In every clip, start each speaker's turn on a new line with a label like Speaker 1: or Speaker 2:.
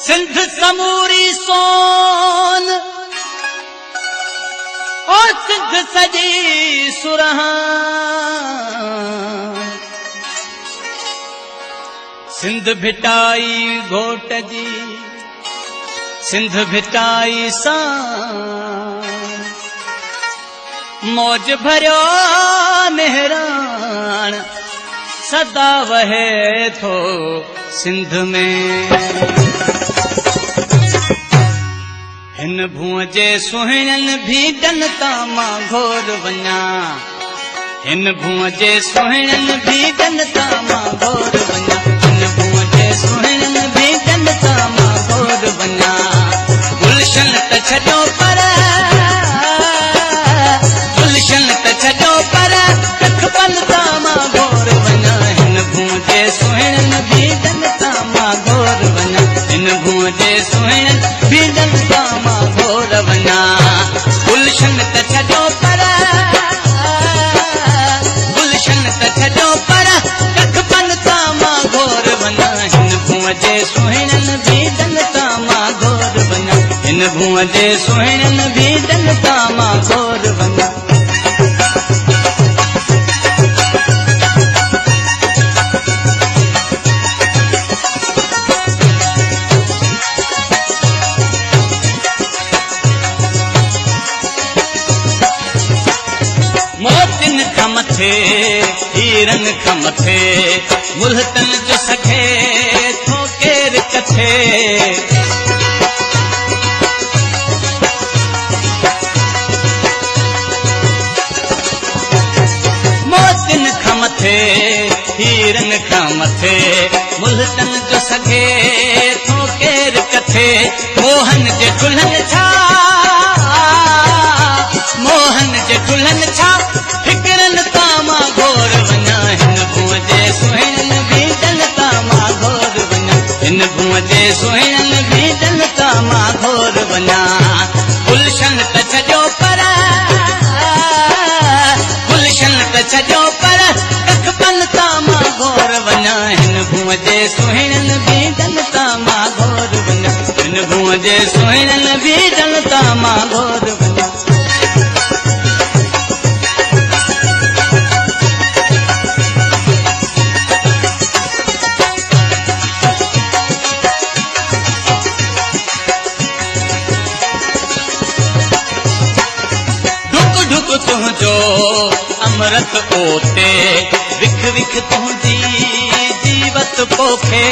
Speaker 1: सिंध समूरी सोन और सिंध सजी सुरहान, सिंध भिटाई घोट जी सिंध भिटाई सान, मौज भरियो मेहरान सदा वहे थो सिंध में। हिन भूअ जे सुहिणनि भीडनि तां मां घोर वञा, हिन भूअ जे सुहिणनि भीडनि तां मां घोर वञा, हिन भूअ जे सुहिणनि भीडनि तां मां घोर वञा। गुलशन त छॾो पर गुलशन त छॾो पर रखबन तां मां घोर वञा, हिन भूअ जे सुहिणनि भीडनि तां मां घोर वञा, हिन भूअ जे सुहिणनि भीडनि तां मां घोर वञा। गुलशन त छॾो पर गुलशन त छॾो पर रखबन तां मां घोर वञा, हिन भूअ जे सुहिणनि भीडनि तां मां घोर वञा, हिन भूअ जे सुहिणनि भीडनि तां मां घोर वञा। मोतिन खां मथे हीरन खां मथे मुल्हतन जो सखे थो केर कथे। मोतिन खां मथे हीरन खां मथे मुल्हतन जो सखे थो केर कथे। मोहन जे दुल्हन छा मोहन जे दुल्हन छा फिक्रन तां मां घोर वञा, हिन भूअ जे सुहिणनि भीडनि तां मां घोर वञा, हिन भूअ जे सुहिणनि भीडनि तां मां घोर वञा। गुलशन त छॾो पर गुलशन त छॾो पर रखबन तां मां घोर वञा, हिन भूअ जे सुहिणनि भीडनि तां मां घोर वञा, हिन भूअ जे सुहिणनि भीडनि तां मां घोर वञा। तुंहिंजो अमृत ओते विख विख तुंहिंजी जीवत पोखे।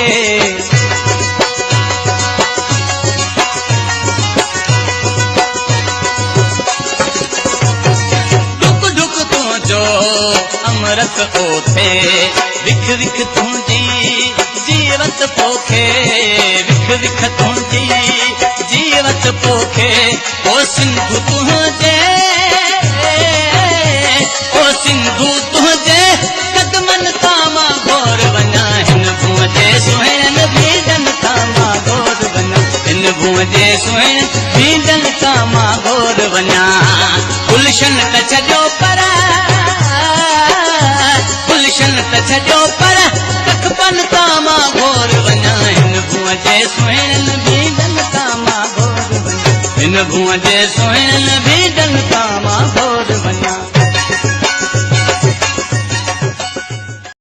Speaker 1: ढुक ढुक तुंहिंजो अमृत ओते विख विख तुंहिंजी जीवत पोखे, विख विख तुंहिंजी जीवत पोखे। ओ सिंधु तुंहिंजे ओ सिंधु तुंहिंजे कदमनि तां मां घोर वञा, हिन भूअ जे सुहिणनि भीडनि तां मां घोर वञा, हिन भूअ जे सुहिणनि भीडनि तां मां घोर वञा। गुलशन त छॾो पर गुलशन त छॾो पर रखबन तां मां घोर वञा, हिन भूअ जे सुहिणनि भीडनि तां मां घोर वञा, हिन भूअ जे सुहिणनि भीडनि तां मां घोर वञा।